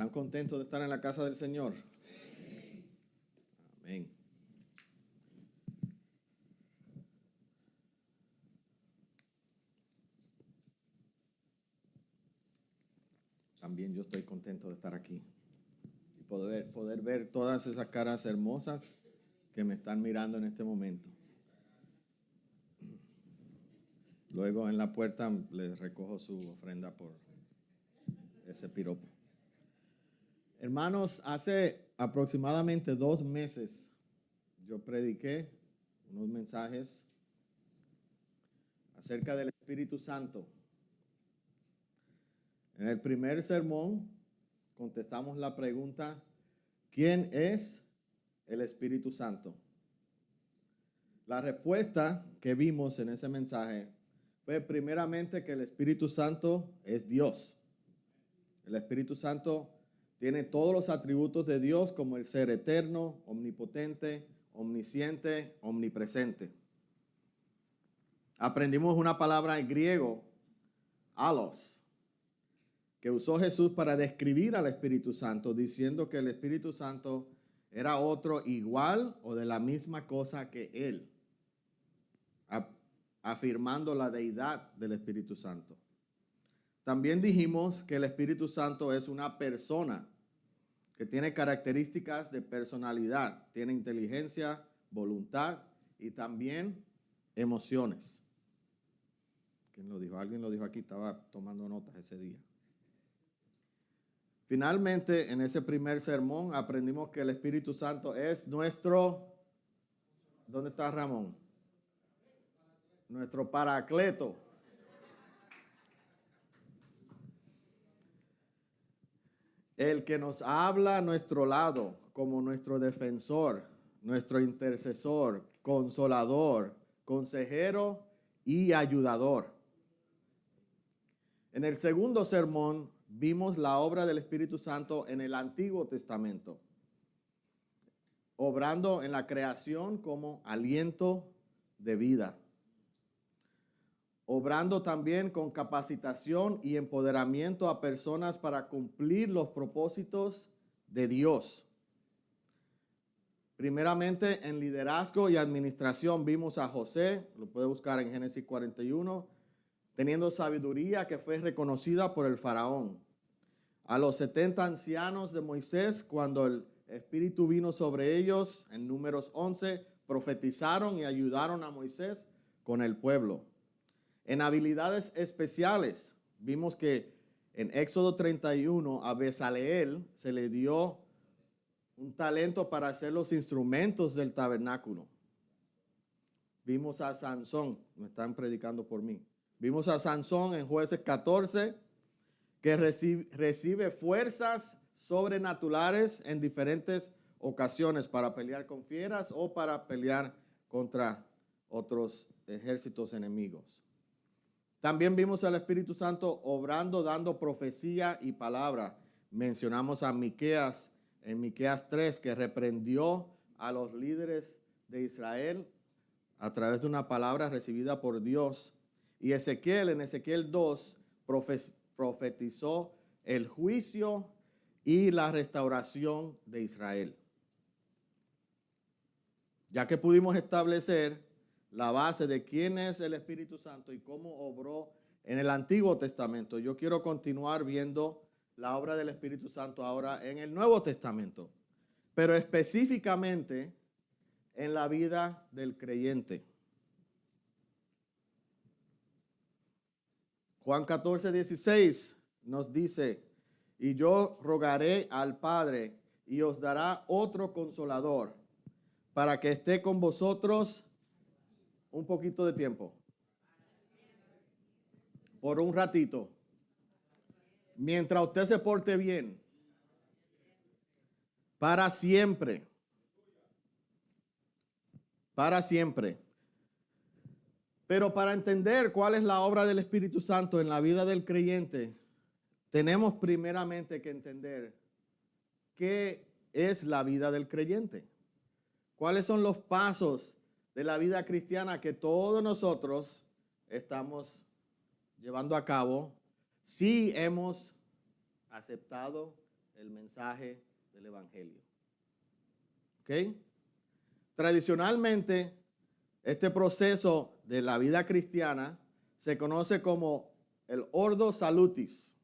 ¿Están contentos de estar en la casa del Señor? Amén. También yo estoy contento de estar aquí y poder ver todas esas caras hermosas que me están mirando en este momento. Luego en la puerta les recojo su ofrenda por ese piropo. Hermanos, hace aproximadamente 2 meses yo prediqué unos mensajes acerca del Espíritu Santo. En el primer sermón contestamos la pregunta: ¿quién es el Espíritu Santo? La respuesta que vimos en ese mensaje fue primeramente que el Espíritu Santo es Dios. El Espíritu Santo tiene todos los atributos de Dios, como el ser eterno, omnipotente, omnisciente, omnipresente. Aprendimos una palabra en griego, allos, que usó Jesús para describir al Espíritu Santo, diciendo que el Espíritu Santo era otro igual o de la misma cosa que Él, afirmando la deidad del Espíritu Santo. También dijimos que el Espíritu Santo es una persona que tiene características de personalidad, tiene inteligencia, voluntad y también emociones. ¿Quién lo dijo? Alguien lo dijo aquí, estaba tomando notas ese día. Finalmente, en ese primer sermón aprendimos que el Espíritu Santo es nuestro, ¿dónde está Ramón? Nuestro paracleto. El que nos habla a nuestro lado como nuestro defensor, nuestro intercesor, consolador, consejero y ayudador. En el segundo sermón vimos la obra del Espíritu Santo en el Antiguo Testamento, obrando en la creación como aliento de vida, obrando también con capacitación y empoderamiento a personas para cumplir los propósitos de Dios. Primeramente, en liderazgo y administración vimos a José, lo puede buscar en Génesis 41, teniendo sabiduría que fue reconocida por el faraón. A los 70 ancianos de Moisés, cuando el Espíritu vino sobre ellos, en Números 11, profetizaron y ayudaron a Moisés con el pueblo. En habilidades especiales, vimos que en Éxodo 31 a Bezaleel se le dio un talento para hacer los instrumentos del tabernáculo. Vimos a Sansón, me están predicando por mí. Vimos a Sansón en Jueces 14, que recibe fuerzas sobrenaturales en diferentes ocasiones para pelear con fieras o para pelear contra otros ejércitos enemigos. También vimos al Espíritu Santo obrando, dando profecía y palabra. Mencionamos a Miqueas en Miqueas 3, que reprendió a los líderes de Israel a través de una palabra recibida por Dios. Y Ezequiel, en Ezequiel 2, profetizó el juicio y la restauración de Israel. Ya que pudimos establecer la base de quién es el Espíritu Santo y cómo obró en el Antiguo Testamento, yo quiero continuar viendo la obra del Espíritu Santo ahora en el Nuevo Testamento, pero específicamente en la vida del creyente. Juan 14:16 nos dice: y yo rogaré al Padre y os dará otro consolador para que esté con vosotros un poquito de tiempo, por un ratito, mientras usted se porte bien, para siempre, para siempre. Pero para entender cuál es la obra del Espíritu Santo en la vida del creyente, tenemos primeramente que entender qué es la vida del creyente. ¿Cuáles son los pasos de la vida cristiana que todos nosotros estamos llevando a cabo si hemos aceptado el mensaje del Evangelio. ¿Ok? Tradicionalmente, este proceso de la vida cristiana se conoce como el Ordo Salutis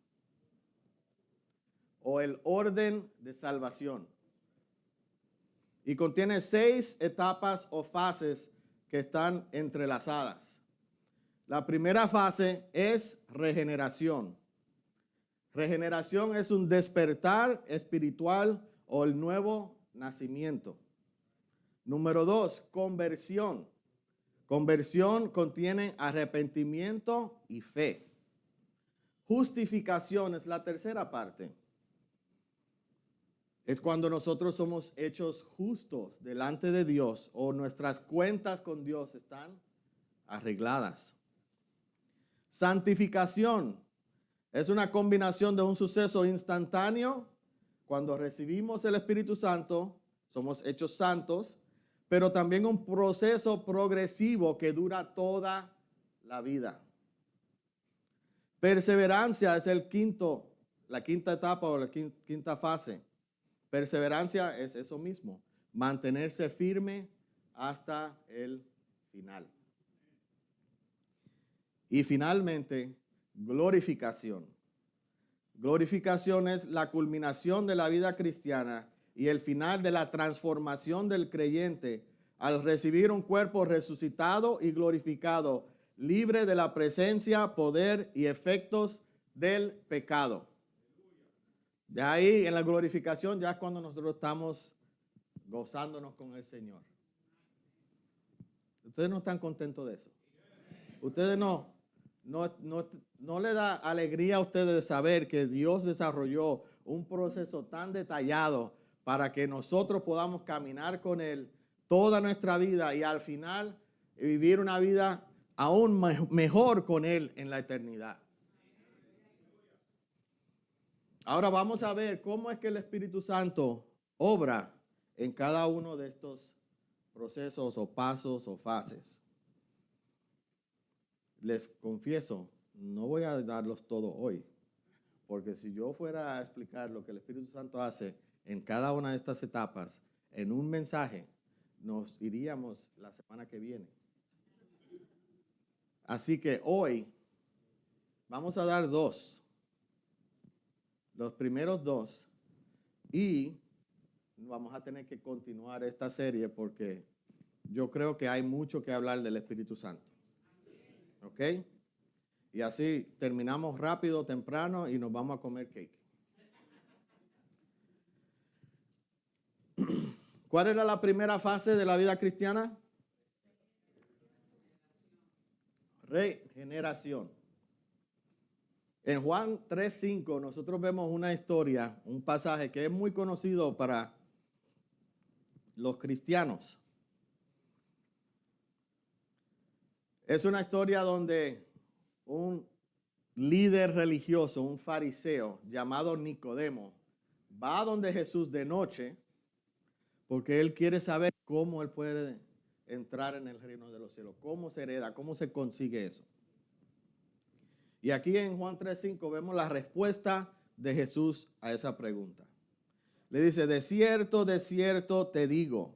o el orden de salvación. Y contiene 6 etapas o fases que están entrelazadas. La primera fase es regeneración. Regeneración es un despertar espiritual o el nuevo nacimiento. Número 2, conversión. Conversión contiene arrepentimiento y fe. Justificación es la tercera parte. Es cuando nosotros somos hechos justos delante de Dios o nuestras cuentas con Dios están arregladas. Santificación es una combinación de un suceso instantáneo. Cuando recibimos el Espíritu Santo, somos hechos santos, pero también un proceso progresivo que dura toda la vida. Perseverancia es la quinta etapa o la quinta fase. Perseverancia es eso mismo, mantenerse firme hasta el final. Y finalmente, glorificación. Glorificación es la culminación de la vida cristiana y el final de la transformación del creyente al recibir un cuerpo resucitado y glorificado, libre de la presencia, poder y efectos del pecado. De ahí en la glorificación ya es cuando nosotros estamos gozándonos con el Señor. ¿Ustedes no están contentos de eso? ¿Ustedes no le da alegría a ustedes de saber que Dios desarrolló un proceso tan detallado para que nosotros podamos caminar con Él toda nuestra vida y al final vivir una vida aún mejor con Él en la eternidad? Ahora vamos a ver cómo es que el Espíritu Santo obra en cada uno de estos procesos o pasos o fases. Les confieso, no voy a darlos todos hoy, porque si yo fuera a explicar lo que el Espíritu Santo hace en cada una de estas etapas en un mensaje, nos iríamos la semana que viene. Así que hoy vamos a dar 2. Los primeros 2 y vamos a tener que continuar esta serie porque yo creo que hay mucho que hablar del Espíritu Santo. ¿Ok? Y así terminamos rápido, temprano y nos vamos a comer cake. ¿Cuál era la primera fase de la vida cristiana? Regeneración. En Juan 3:5 nosotros vemos una historia, un pasaje que es muy conocido para los cristianos. Es una historia donde un líder religioso, un fariseo llamado Nicodemo, va donde Jesús de noche porque él quiere saber cómo él puede entrar en el reino de los cielos, cómo se hereda, cómo se consigue eso. Y aquí en Juan 3:5 vemos la respuesta de Jesús a esa pregunta. Le dice, de cierto te digo,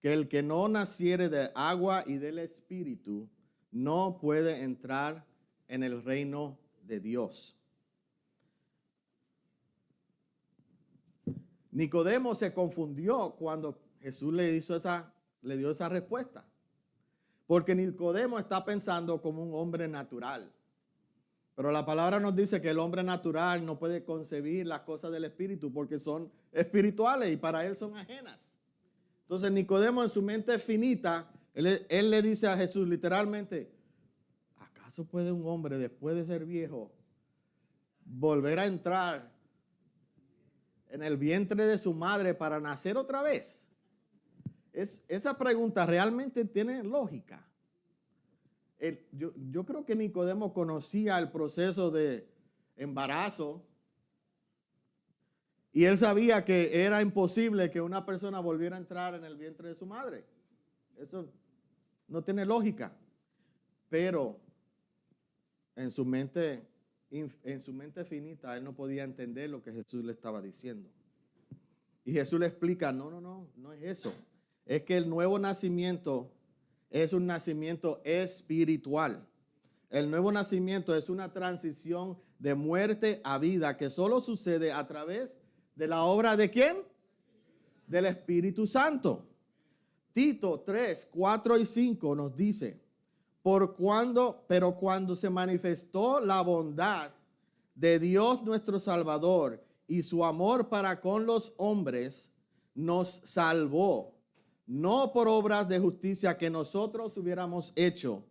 que el que no naciere de agua y del Espíritu no puede entrar en el reino de Dios. Nicodemo se confundió cuando Jesús le dio esa respuesta. Porque Nicodemo está pensando como un hombre natural. Pero la palabra nos dice que el hombre natural no puede concebir las cosas del Espíritu porque son espirituales y para él son ajenas. Entonces Nicodemo en su mente finita, él le dice a Jesús literalmente, ¿acaso puede un hombre después de ser viejo volver a entrar en el vientre de su madre para nacer otra vez? Esa pregunta realmente tiene lógica. Yo creo que Nicodemo conocía el proceso de embarazo y él sabía que era imposible que una persona volviera a entrar en el vientre de su madre. Eso no tiene lógica. Pero en su mente en su mente finita, él no podía entender lo que Jesús le estaba diciendo. Y Jesús le explica, no es eso. Es que el nuevo nacimiento es un nacimiento espiritual. El nuevo nacimiento es una transición de muerte a vida que solo sucede a través de la obra ¿de quién? Del Espíritu Santo. Tito 3, 4 y 5 nos dice, pero cuando se manifestó la bondad de Dios nuestro Salvador y su amor para con los hombres, nos salvó, no por obras de justicia que nosotros hubiéramos hecho,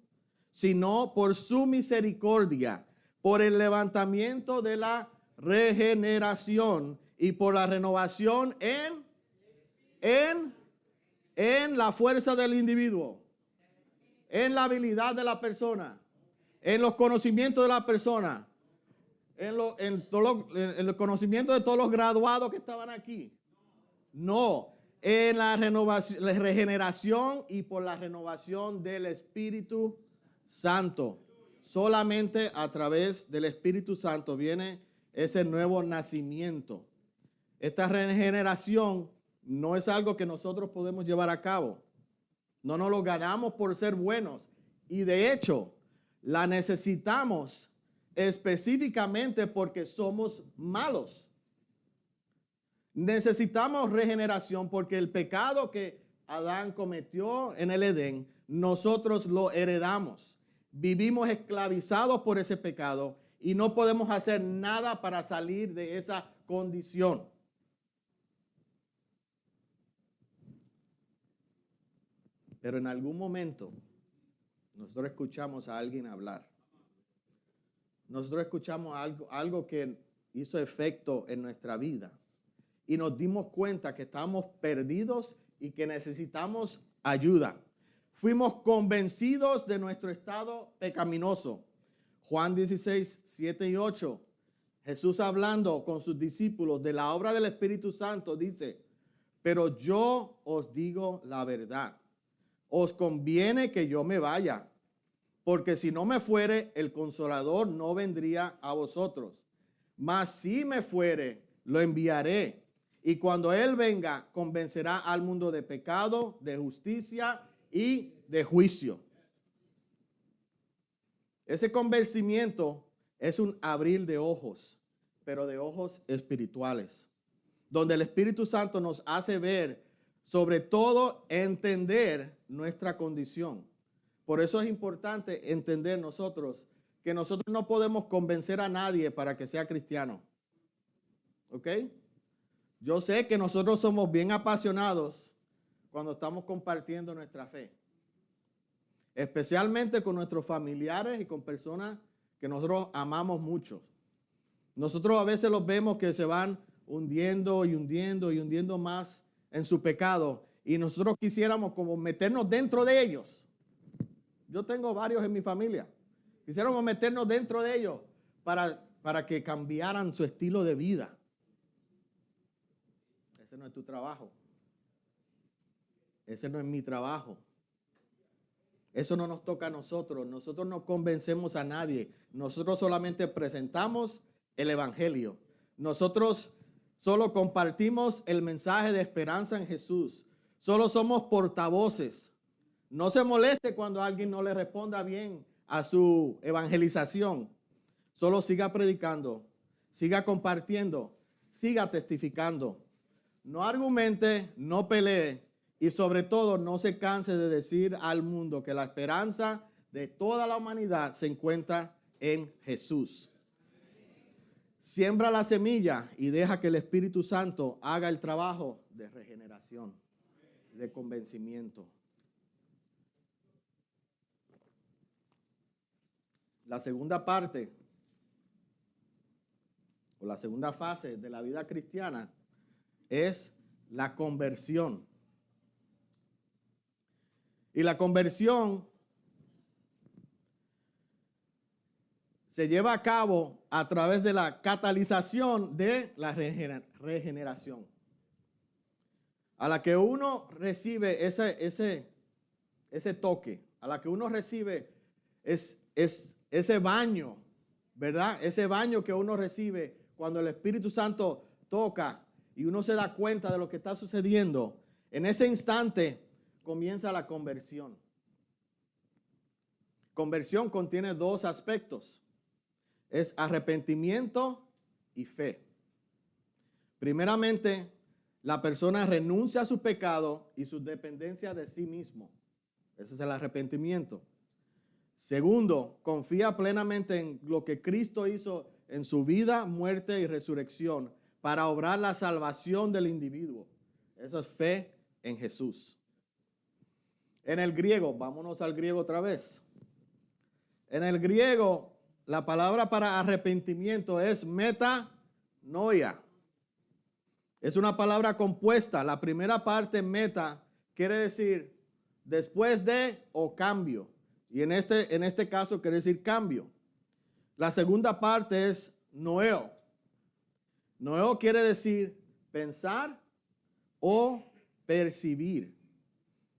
sino por su misericordia, por el levantamiento de la regeneración y por la renovación en la fuerza del individuo, en la habilidad de la persona, en los conocimientos de la persona, en el conocimiento de todos los graduados que estaban aquí. No, en la renovación, la regeneración y por la renovación del Espíritu Santo. Solamente a través del Espíritu Santo viene ese nuevo nacimiento. Esta regeneración no es algo que nosotros podemos llevar a cabo. No nos lo ganamos por ser buenos. Y de hecho, la necesitamos específicamente porque somos malos. Necesitamos regeneración porque el pecado que Adán cometió en el Edén, nosotros lo heredamos. Vivimos esclavizados por ese pecado y no podemos hacer nada para salir de esa condición. Pero en algún momento nosotros escuchamos a alguien hablar. Nosotros escuchamos algo que hizo efecto en nuestra vida. Y nos dimos cuenta que estábamos perdidos y que necesitamos ayuda. Fuimos convencidos de nuestro estado pecaminoso. Juan 16, 7 y 8. Jesús hablando con sus discípulos de la obra del Espíritu Santo dice, pero yo os digo la verdad. Os conviene que yo me vaya, porque si no me fuere, el Consolador no vendría a vosotros. Mas si me fuere, lo enviaré. Y cuando Él venga, convencerá al mundo de pecado, de justicia y de juicio. Ese convencimiento es un abrir de ojos, pero de ojos espirituales, donde el Espíritu Santo nos hace ver, sobre todo entender nuestra condición. Por eso es importante entender nosotros que nosotros no podemos convencer a nadie para que sea cristiano. ¿Ok? Yo sé que nosotros somos bien apasionados cuando estamos compartiendo nuestra fe. Especialmente con nuestros familiares y con personas que nosotros amamos mucho. Nosotros a veces los vemos que se van hundiendo y hundiendo y hundiendo más en su pecado. Y nosotros quisiéramos como meternos dentro de ellos. Yo tengo varios en mi familia. Quisiéramos meternos dentro de ellos para que cambiaran su estilo de vida. Ese no es tu trabajo. Ese no es mi trabajo. Eso no nos toca a nosotros. Nosotros no convencemos a nadie. Nosotros solamente presentamos el Evangelio. Nosotros solo compartimos el mensaje de esperanza en Jesús. Solo somos portavoces. No se moleste cuando alguien no le responda bien a su evangelización. Solo siga predicando, siga compartiendo, siga testificando. No argumente, no pelee y sobre todo no se canse de decir al mundo que la esperanza de toda la humanidad se encuentra en Jesús. Siembra la semilla y deja que el Espíritu Santo haga el trabajo de regeneración, de convencimiento. La segunda parte o la segunda fase de la vida cristiana es la conversión. Y la conversión se lleva a cabo a través de la catalización de la regeneración. A la que uno recibe ese toque, a la que uno recibe ese baño ¿verdad? Ese baño que uno recibe cuando el Espíritu Santo toca y uno se da cuenta de lo que está sucediendo. En ese instante comienza la conversión. Conversión contiene dos aspectos. Es arrepentimiento y fe. Primeramente, la persona renuncia a su pecado y su dependencia de sí mismo. Ese es el arrepentimiento. Segundo, confía plenamente en lo que Cristo hizo en su vida, muerte y resurrección para obrar la salvación del individuo. Eso es fe en Jesús. En el griego, vámonos al griego otra vez. En el griego, la palabra para arrepentimiento es metanoia. Es una palabra compuesta. La primera parte, meta, quiere decir después de o cambio. Y en este caso quiere decir cambio. La segunda parte es noeo. Noeo quiere decir pensar o percibir.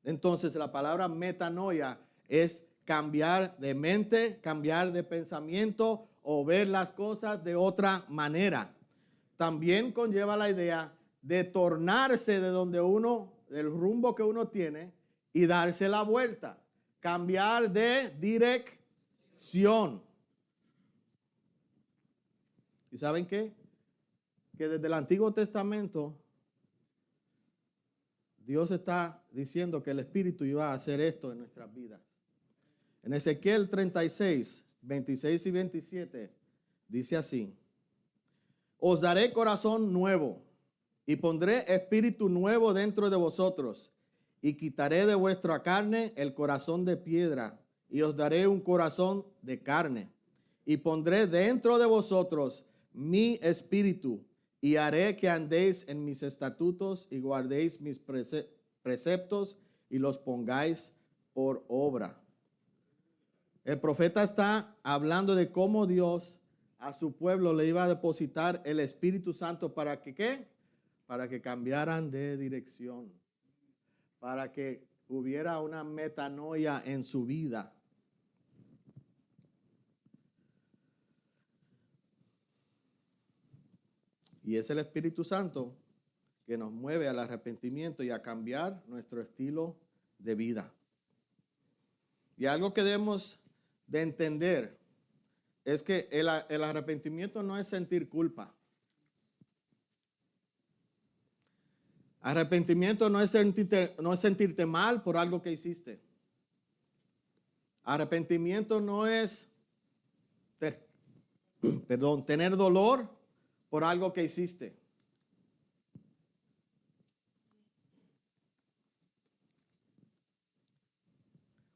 Entonces la palabra metanoia es cambiar de mente, cambiar de pensamiento o ver las cosas de otra manera. También conlleva la idea de tornarse de donde uno, del rumbo que uno tiene y darse la vuelta. Cambiar de dirección. ¿Y saben qué? Que desde el Antiguo Testamento Dios está diciendo que el Espíritu iba a hacer esto en nuestras vidas. En Ezequiel 36, 26 y 27 dice así: os daré corazón nuevo y pondré espíritu nuevo dentro de vosotros y quitaré de vuestra carne el corazón de piedra y os daré un corazón de carne y pondré dentro de vosotros mi espíritu y haré que andéis en mis estatutos y guardéis mis preceptos y los pongáis por obra. El profeta está hablando de cómo Dios a su pueblo le iba a depositar el Espíritu Santo para que ¿qué? Para que cambiaran de dirección, para que hubiera una metanoia en su vida. Y es el Espíritu Santo que nos mueve al arrepentimiento y a cambiar nuestro estilo de vida. Y algo que debemos de entender es que el arrepentimiento no es sentir culpa. Arrepentimiento no es sentirte mal por algo que hiciste. Arrepentimiento no es tener dolor por algo que hiciste.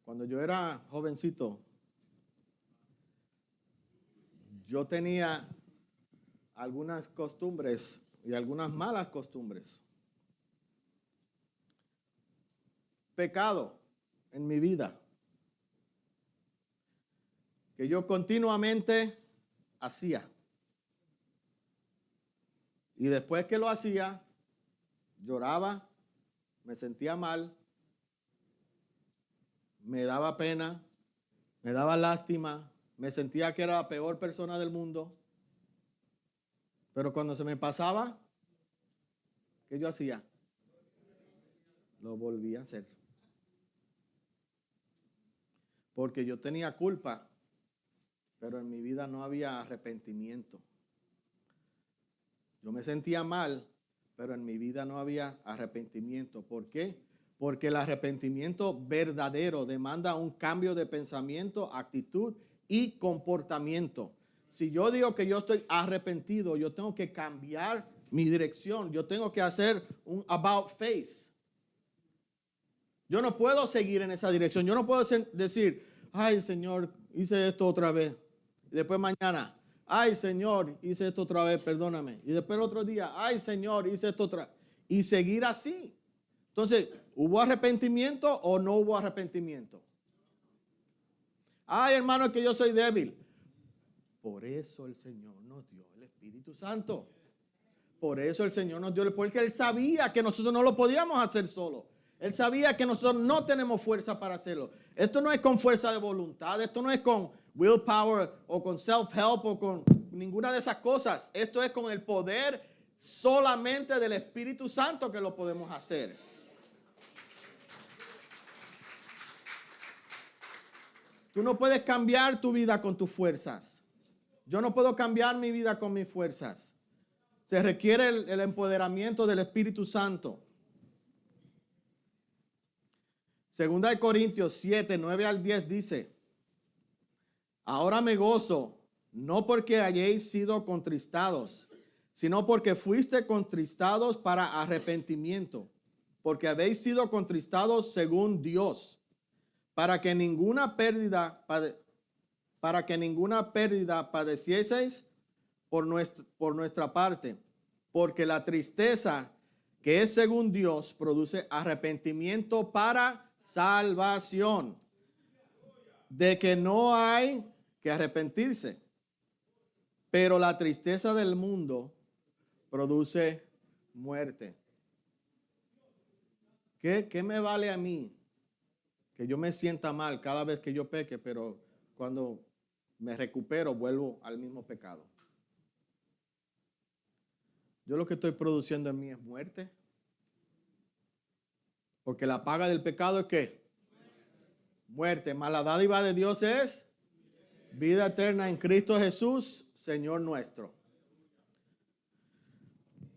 Cuando yo era jovencito, yo tenía algunas costumbres y algunas malas costumbres. Pecado en mi vida que yo continuamente hacía. Y después que lo hacía, lloraba, me sentía mal, me daba pena, me daba lástima, me sentía que era la peor persona del mundo. Pero cuando se me pasaba, ¿qué yo hacía? Lo volví a hacer. Porque yo tenía culpa, pero en mi vida no había arrepentimiento. Yo me sentía mal, pero en mi vida no había arrepentimiento. ¿Por qué? Porque el arrepentimiento verdadero demanda un cambio de pensamiento, actitud y comportamiento. Si yo digo que yo estoy arrepentido, yo tengo que cambiar mi dirección. Yo tengo que hacer un about face. Yo no puedo seguir en esa dirección. Yo no puedo decir, ay Señor, hice esto otra vez. Y después mañana, ay Señor, hice esto otra vez, perdóname. Y después el otro día, ay Señor, hice esto otra vez. Y seguir así. Entonces, ¿hubo arrepentimiento o no hubo arrepentimiento? Ay, hermano, es que yo soy débil. Por eso el Señor nos dio el Espíritu Santo. Por eso el Señor nos dio, porque Él sabía que nosotros no lo podíamos hacer solo. Él sabía que nosotros no tenemos fuerza para hacerlo. Esto no es con fuerza de voluntad, esto no es con willpower o con self-help o con ninguna de esas cosas. Esto es con el poder solamente del Espíritu Santo que lo podemos hacer. Tú no puedes cambiar tu vida con tus fuerzas. Yo no puedo cambiar mi vida con mis fuerzas. Se requiere el empoderamiento del Espíritu Santo. Segunda de Corintios 7, 9 al 10 dice: ahora me gozo, no porque hayáis sido contristados, sino porque fuiste contristados para arrepentimiento, porque habéis sido contristados según Dios, para que ninguna pérdida padecieseis por nuestra parte, porque la tristeza que es según Dios produce arrepentimiento para salvación, de que no hay que arrepentirse, pero la tristeza del mundo produce muerte. ¿Qué me vale a mí que yo me sienta mal cada vez que yo peque, pero cuando me recupero vuelvo al mismo pecado? Yo lo que estoy produciendo en mí es muerte. Porque la paga del pecado es ¿qué? Muerte. Mas la dádiva de Dios es vida eterna en Cristo Jesús, Señor nuestro.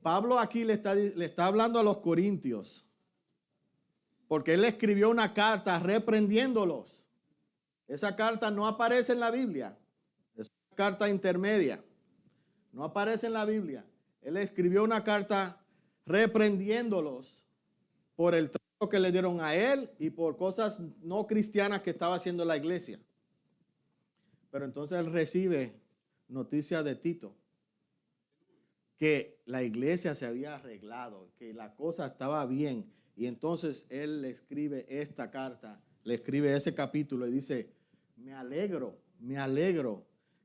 Pablo aquí le está hablando a los corintios, porque él escribió una carta reprendiéndolos. Esa carta no aparece en la Biblia. Es una carta intermedia. No aparece en la Biblia. Él escribió una carta reprendiéndolos por el trato que le dieron a él y por cosas no cristianas que estaba haciendo la iglesia. Pero entonces él recibe noticia de Tito, que la iglesia se había arreglado, que la cosa estaba bien. Y entonces él le escribe esta carta, le escribe ese capítulo y dice: me alegro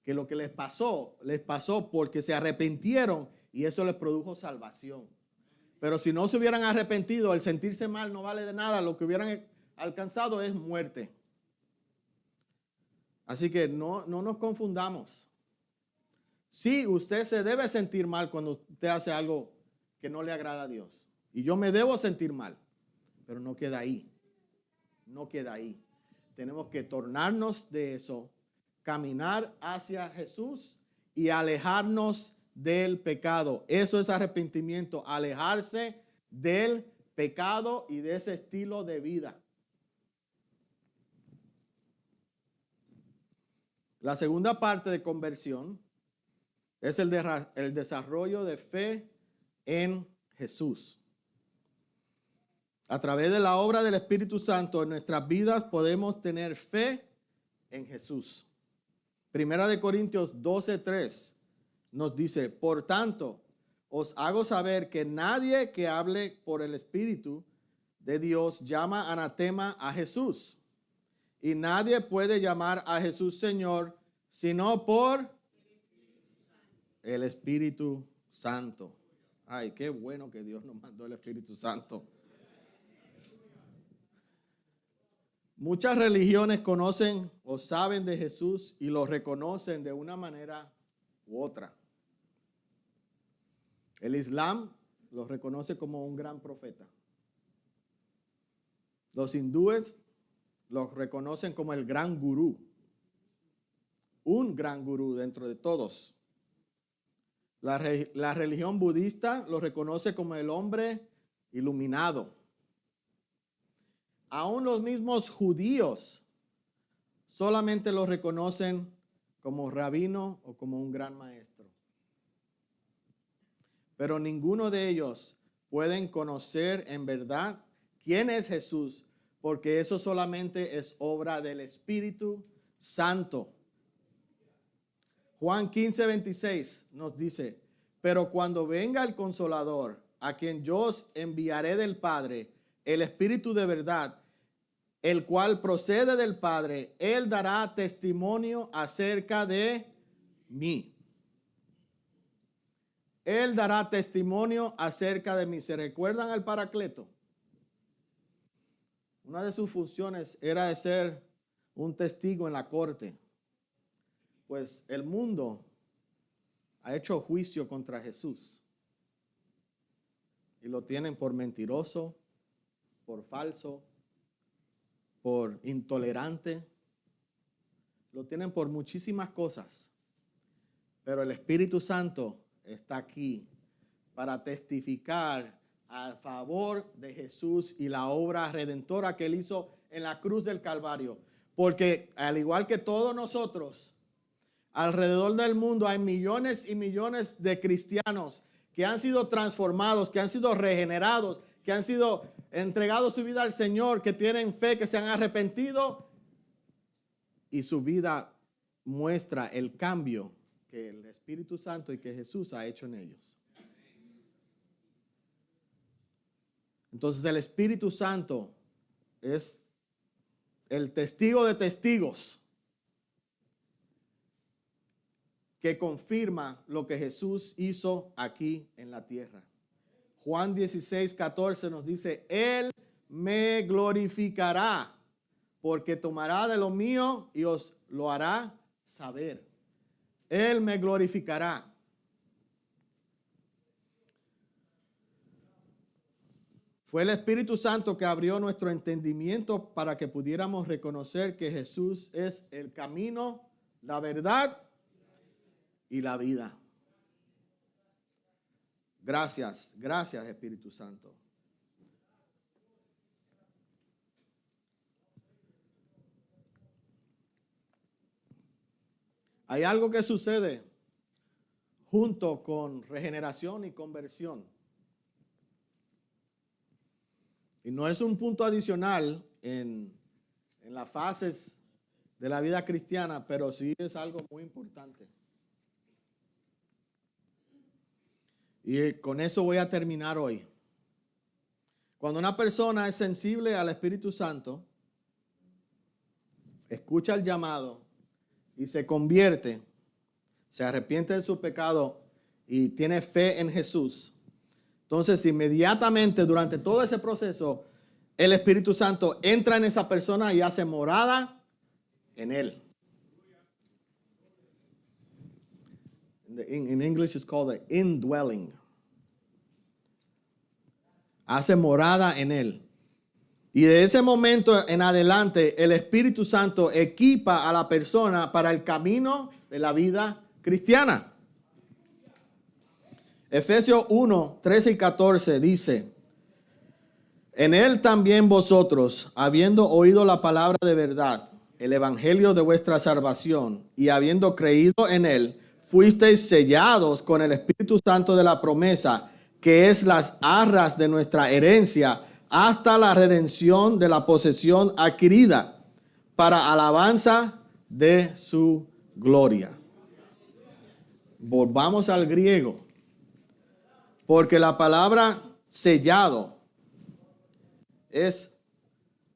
que lo que les pasó porque se arrepintieron y eso les produjo salvación. Pero si no se hubieran arrepentido, el sentirse mal no vale de nada. Lo que hubieran alcanzado es muerte. Así que no nos confundamos. Sí, usted se debe sentir mal cuando usted hace algo que no le agrada a Dios. Y yo me debo sentir mal. Pero no queda ahí. No queda ahí. Tenemos que tornarnos de eso, caminar hacia Jesús y alejarnos del pecado. Eso es arrepentimiento, alejarse del pecado y de ese estilo de vida. La segunda parte de conversión es el desarrollo de fe en Jesús. A través de la obra del Espíritu Santo en nuestras vidas podemos tener fe en Jesús. Primera de Corintios 12:3 nos dice: por tanto, os hago saber que nadie que hable por el Espíritu de Dios llama anatema a Jesús. Y nadie puede llamar a Jesús Señor sino por el Espíritu Santo. Ay, qué bueno que Dios nos mandó el Espíritu Santo. Muchas religiones conocen o saben de Jesús y lo reconocen de una manera u otra. El Islam lo reconoce como un gran profeta. Los hindúes lo reconocen como el gran gurú. Un gran gurú dentro de todos. La religión budista lo reconoce como el hombre iluminado. Aún los mismos judíos solamente lo reconocen como rabino o como un gran maestro. Pero ninguno de ellos pueden conocer en verdad quién es Jesús, porque eso solamente es obra del Espíritu Santo. Juan 15:26 nos dice: pero cuando venga el Consolador, a quien yo os enviaré del Padre, el Espíritu de verdad, el cual procede del Padre, él dará testimonio acerca de mí. Él dará testimonio acerca de mí. ¿Se recuerdan al Paracleto? Una de sus funciones era de ser un testigo en la corte. Pues el mundo ha hecho juicio contra Jesús. Y lo tienen por mentiroso, por falso, por intolerante. Lo tienen por muchísimas cosas. Pero el Espíritu Santo está aquí para testificar a favor de Jesús y la obra redentora que Él hizo en la cruz del Calvario. Porque al igual que todos nosotros, alrededor del mundo hay millones y millones de cristianos que han sido transformados, que han sido regenerados, que han sido entregados su vida al Señor, que tienen fe, que se han arrepentido y su vida muestra el cambio que el Espíritu Santo y que Jesús ha hecho en ellos. Entonces el Espíritu Santo es el testigo de testigos que confirma lo que Jesús hizo aquí en la tierra. Juan 16:14 nos dice, Él me glorificará, porque tomará de lo mío y os lo hará saber. Él me glorificará. Fue el Espíritu Santo que abrió nuestro entendimiento para que pudiéramos reconocer que Jesús es el camino, la verdad y la vida. Gracias, gracias Espíritu Santo. Hay algo que sucede junto con regeneración y conversión. Y no es un punto adicional en las fases de la vida cristiana, pero sí es algo muy importante. Y con eso voy a terminar hoy. Cuando una persona es sensible al Espíritu Santo, escucha el llamado y se convierte, se arrepiente de su pecado y tiene fe en Jesús, entonces inmediatamente durante todo ese proceso, el Espíritu Santo entra en esa persona y hace morada en él. In English it's called the indwelling. Hace morada en él. Y de ese momento en adelante, el Espíritu Santo equipa a la persona para el camino de la vida cristiana. Efesios 1, 13 y 14 dice, en él también vosotros, habiendo oído la palabra de verdad, el evangelio de vuestra salvación, y habiendo creído en él, fuisteis sellados con el Espíritu Santo de la promesa, que es las arras de nuestra herencia, hasta la redención de la posesión adquirida, para alabanza de su gloria. Volvamos al griego, porque la palabra sellado es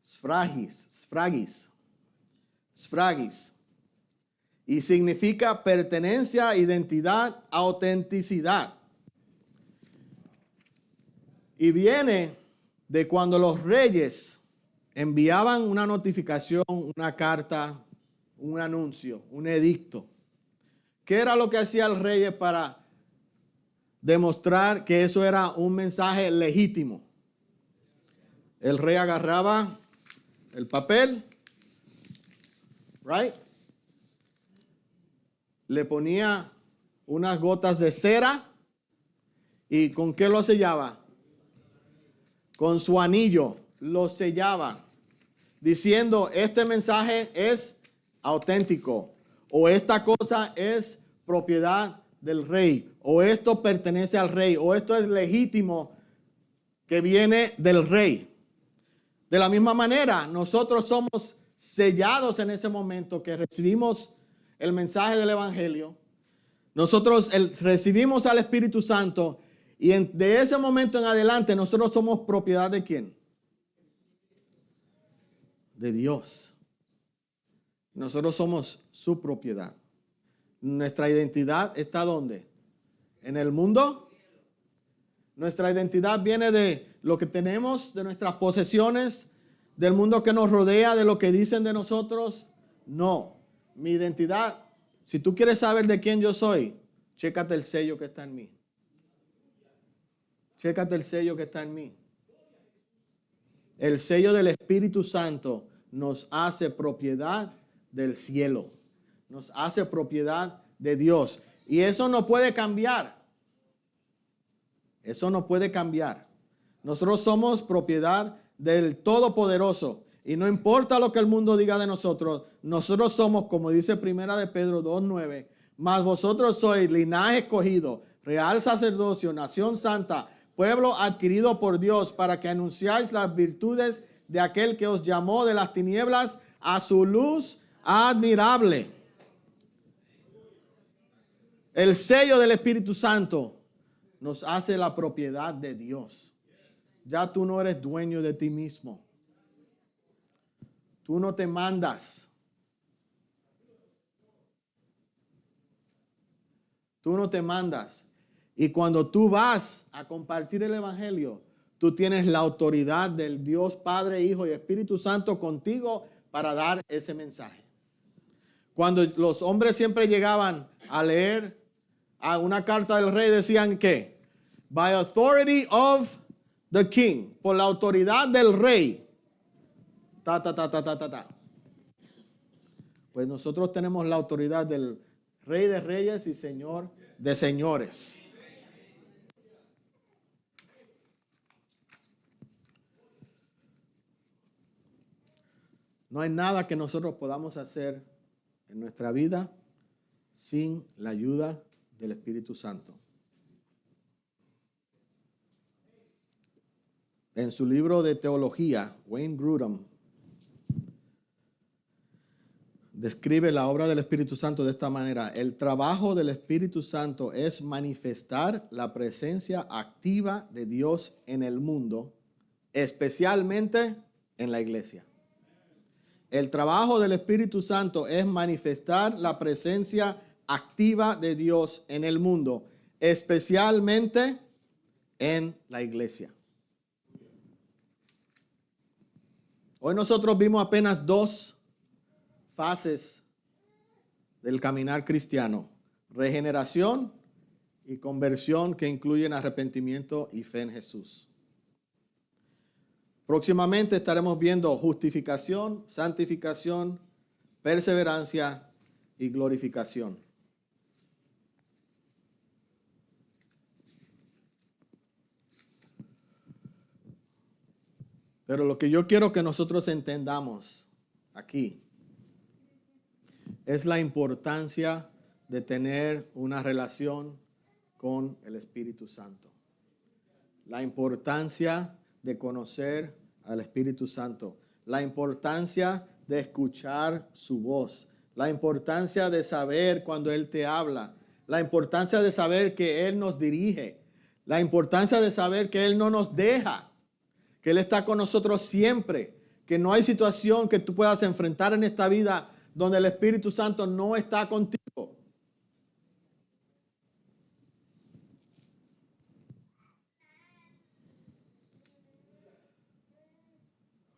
sfragis, y significa pertenencia, identidad, autenticidad. Y viene de cuando los reyes enviaban una notificación, una carta, un anuncio, un edicto. ¿Qué era lo que hacía el rey para demostrar que eso era un mensaje legítimo? El rey agarraba el papel, right? Le ponía unas gotas de cera y ¿con qué lo sellaba? Con su anillo lo sellaba, diciendo, este mensaje es auténtico, o esta cosa es propiedad del rey, o esto pertenece al rey, o esto es legítimo que viene del rey. De la misma manera, nosotros somos sellados en ese momento que recibimos el mensaje del evangelio. Nosotros recibimos al Espíritu Santo y de ese momento en adelante nosotros somos propiedad ¿de quién? De Dios. Nosotros somos su propiedad. Nuestra identidad está ¿dónde? En el mundo. Nuestra identidad viene de lo que tenemos, de nuestras posesiones, del mundo que nos rodea, de lo que dicen de nosotros. No, mi identidad Si tú quieres saber de quién yo soy, chécate el sello que está en mí. Chécate el sello que está en mí. El sello del Espíritu Santo nos hace propiedad del cielo. Nos hace propiedad de Dios. Y eso no puede cambiar. Eso no puede cambiar. Nosotros somos propiedad del Todopoderoso. Y no importa lo que el mundo diga de nosotros, nosotros somos, como dice Primera de Pedro 2:9, mas vosotros sois linaje escogido, real sacerdocio, nación santa, pueblo adquirido por Dios, para que anunciáis las virtudes de aquel que os llamó de las tinieblas a su luz admirable. El sello del Espíritu Santo nos hace la propiedad de Dios. Ya tú no eres dueño de ti mismo. Tú no te mandas. Tú no te mandas. Y cuando tú vas a compartir el Evangelio, tú tienes la autoridad del Dios Padre, Hijo y Espíritu Santo contigo para dar ese mensaje. Cuando los hombres siempre llegaban a leer a una carta del rey, decían que by authority of the king, por la autoridad del rey. Pues nosotros tenemos la autoridad del Rey de Reyes y Señor de Señores. No hay nada que nosotros podamos hacer en nuestra vida sin la ayuda del Espíritu Santo. En su libro de teología, Wayne Grudem describe la obra del Espíritu Santo de esta manera. El trabajo del Espíritu Santo es manifestar la presencia activa de Dios en el mundo, especialmente en la iglesia. El trabajo del Espíritu Santo es manifestar la presencia activa de Dios en el mundo, especialmente en la iglesia. Hoy nosotros vimos apenas 2 fases del caminar cristiano: regeneración y conversión, que incluyen arrepentimiento y fe en Jesús. Próximamente estaremos viendo justificación, santificación, perseverancia y glorificación. Pero lo que yo quiero que nosotros entendamos aquí es la importancia de tener una relación con el Espíritu Santo. La importancia de conocer al Espíritu Santo. La importancia de escuchar su voz. La importancia de saber cuando Él te habla. La importancia de saber que Él nos dirige. La importancia de saber que Él no nos deja. Que Él está con nosotros siempre. Que no hay situación que tú puedas enfrentar en esta vida donde el Espíritu Santo no está contigo.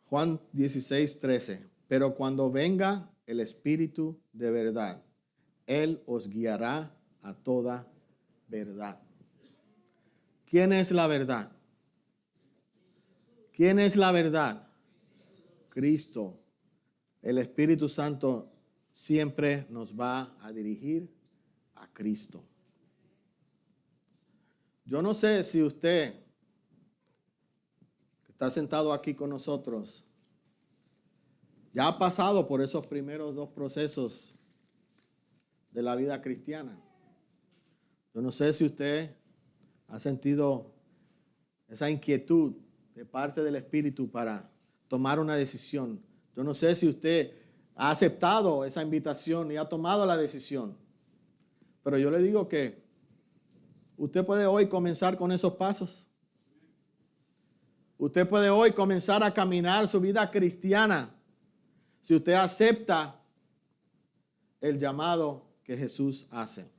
Juan 16:13. Pero cuando venga el Espíritu de verdad, Él os guiará a toda verdad. ¿Quién es la verdad? ¿Quién es la verdad? Cristo. El Espíritu Santo siempre nos va a dirigir a Cristo. Yo no sé si usted que está sentado aquí con nosotros ya ha pasado por esos primeros 2 procesos de la vida cristiana. Yo no sé si usted ha sentido esa inquietud de parte del Espíritu para tomar una decisión. Yo no sé si usted ha aceptado esa invitación y ha tomado la decisión. Pero yo le digo que usted puede hoy comenzar con esos pasos. Usted puede hoy comenzar a caminar su vida cristiana si usted acepta el llamado que Jesús hace.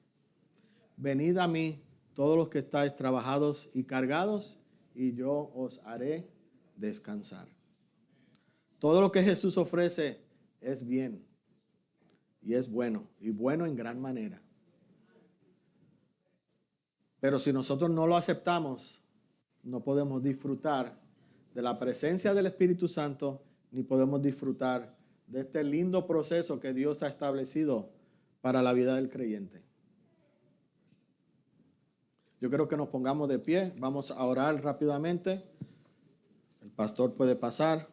Venid a mí todos los que estáis trabajados y cargados, y yo os haré descansar. Todo lo que Jesús ofrece es bien. y es bueno, y bueno en gran manera. Pero si nosotros no lo aceptamos, no podemos disfrutar de la presencia del Espíritu Santo, ni podemos disfrutar de este lindo proceso que Dios ha establecido para la vida del creyente. Yo creo que nos pongamos de pie. Vamos a orar rápidamente. El pastor puede pasar.